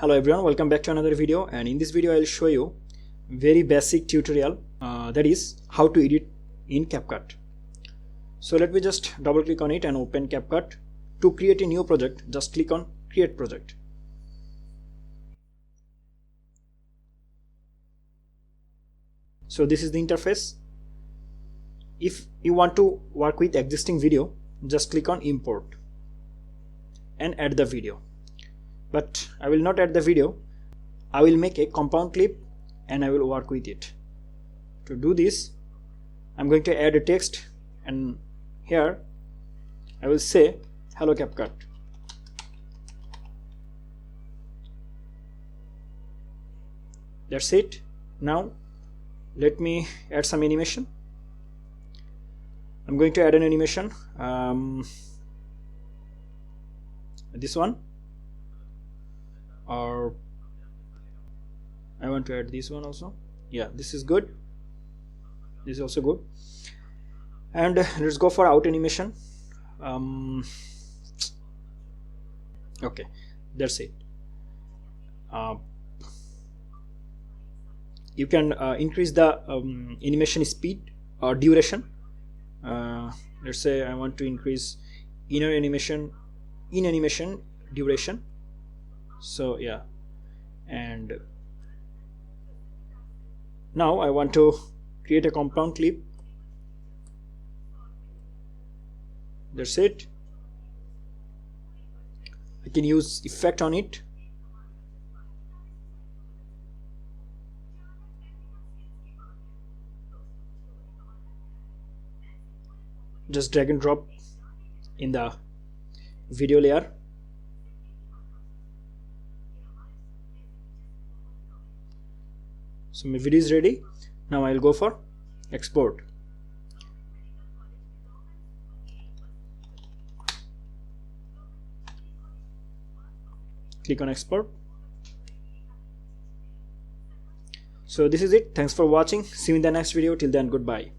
Hello everyone, welcome back to another video, and in this video I'll show you very basic tutorial that is how to edit in CapCut. So let me just double click on it and open CapCut. To create a new project, just click on create project. So this is the interface. If you want to work with existing video, just click on import and add the video. But I will not add the video. I will make a compound clip and I will work with it. To do this, I'm going to add a text, and here I will say hello CapCut. That's it. Now let me add some animation. I'm going to add an animation, this one, or I want to add this one also. Yeah, this is good. This is also good. And let's go for out animation. Okay, that's it. You can increase the animation speed or duration. Let's say I want to increase in animation duration. So yeah, and now I want to create a compound clip. That's it. I can use effect on it. Just drag and drop in the video layer. So my video is ready. Now I'll go for export. Click on export. So this is it. Thanks for watching. See you in the next video. Till then, goodbye.